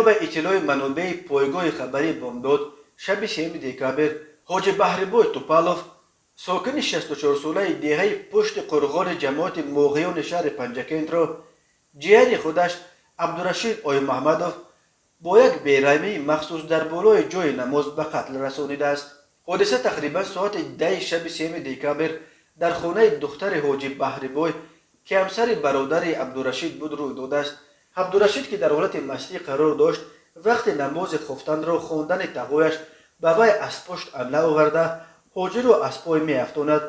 به اطلاع منابع پایگاه خبری بامداد شب 3 دکامبر حاجی بحربوی توپالوف ساکن 64 ساله دهه پشت قرغان جماعت موقعیان شهر پنجکند را جیری خودش عبدالرشید آی محمدوف با یک بیرحمی مخصوص در بالای جای نماز به قتل رسانیده است. حادثه تقریبا ساعت 10 شب 3 دکامبر در خانه دختر حاجی بحربوی که همسر برادر عبدالرشید بود روی داده است. عبدالرشید که در حالت مستی قرار داشت وقت نماز خفتن را خواندن تقویش به وی از پشت حمله آورده حاجی را از پای می افشاند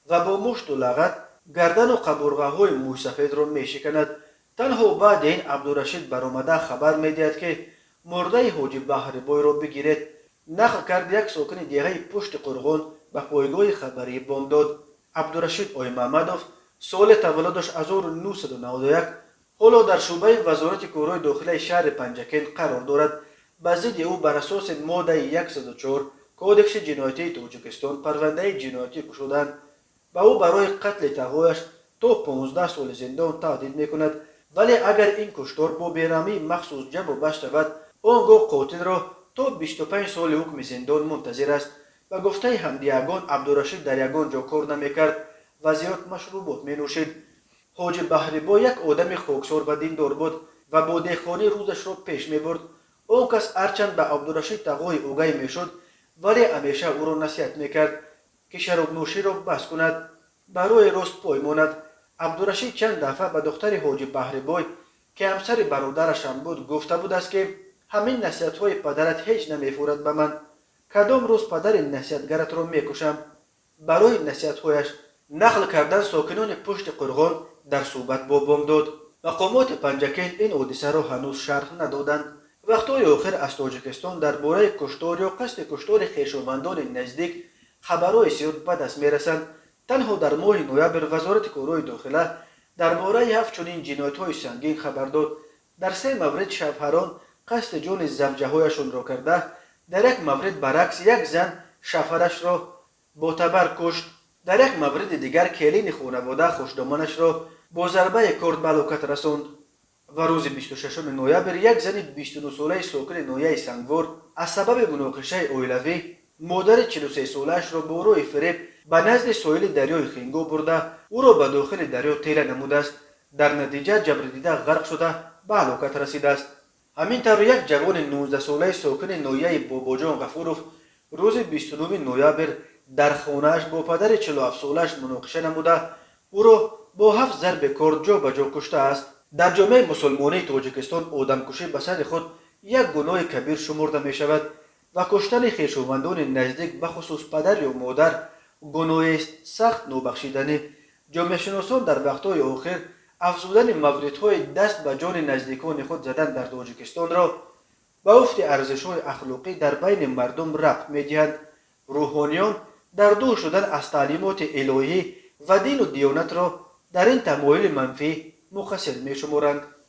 و با مشت و لغت گردن و قبرغه های موی سفید را می شکند. تنها بعد این عبدالرشید برآمده خبر می دهد که مرده حاجی بحربوی را بگیرید. نقل کرد یک ساکن دیگه پشت قرغان به پایگاه خبری بامداد. عبدالرشید آی محمدوف سال تولدش 1991 حالا در شعبه وزارت کارهای داخلی شهر پنجکند قرار دارد. به ضد او بر اساس ماده 104 کودکس جنایتی تاجیکستان پرونده جنایتی گشودند. به او برای قتل تقویش تا 15 سال زندان تهدید میکند، ولی اگر این کشتار با بیرحمی مخصوص جبر بست شود آنگاه قاتل را تا 25 سال حکم زندان منتظر است. به گفته همدیگان عبدالرشید در یگان جا کار نمیکرد و زیاد مشروبات می نوشید. حاجی بحربوی یک آدم خاکسار و دیندار بود و با دهقانی روزش را پیش می برد. آن کس هرچند به عبدالرشید تقوی اوگی می شد ولی همیشه او را نصیحت می کرد که شراب نوشی را بس کند، برای راست پای ماند. عبدالرشید چند دفعه به دختر حاجی بحربوی که همسر برادرش هم بود گفته بود است که همین نصیحت های پدرت هیچ نمیفورد به من، کدام روز پدر نصیحتگرت را میکشم. برای نصیحت هایش نقل کردن ساکنان پشت قرغان در صحبت با بامداد. مقامات پنجکند این حادثه را هنوز شرح ندادند. وقتهای آخر از تاجیکستان درباره کشتار یا قصد کشتار خویشاوندان نزدیک خبرهای زیاد به دست میرسند. تنها در ماه نوامبر وزارت کارهای داخلی درباره 7 چنین جنایت‌های سنگین خبر داد. در 3 مورد شوهران قصد جان زوجه‌هایشان را کرده، در یک مورد برعکس یک زن شوهرش را با تبر کشت، در یک مورد دیگر کلین خانواده خوشدامانش را با ضربه کارد به هلاکت رساند. و روز 26 نوامبر یک زن 29 ساله ساکن ناحیه سنگوار از سبب مناقشه عائلوی مادر 43 سالش را با روی فریب به نزد ساحل دریای خنگو برده او را به داخل دریا تیره نموده است. در نتیجه جبر دیده غرق شده به هلاکت رسیده است. همینطور یک جوان 19 ساله ساکن ناحیه باباجان غفوروف روز 29 نوامبر در خانه‌اش با پدر 47 سالش مناقشه نموده او را با 7 ضرب کارد جا به جا کشته است. در جامعه مسلمانی تاجیکستان آدمکشی به سر خود یک گناه کبیر شمرده می شود و کشتن خویشاوندان نزدیک به خصوص پدر یا مادر گناهی است سخت نابخشیدنی. جامعه شناسان در وقتهای آخر افزودن موردهای دست به جان نزدیکان خود زدن در تاجیکستان را به افت ارزش‌های اخلاقی در بین مردم ربط می‌دهند. روحانیان در دور شدن از تعلیمات الهی و دین و دیانت را در این تمایل منفی مقصر می‌شمارند.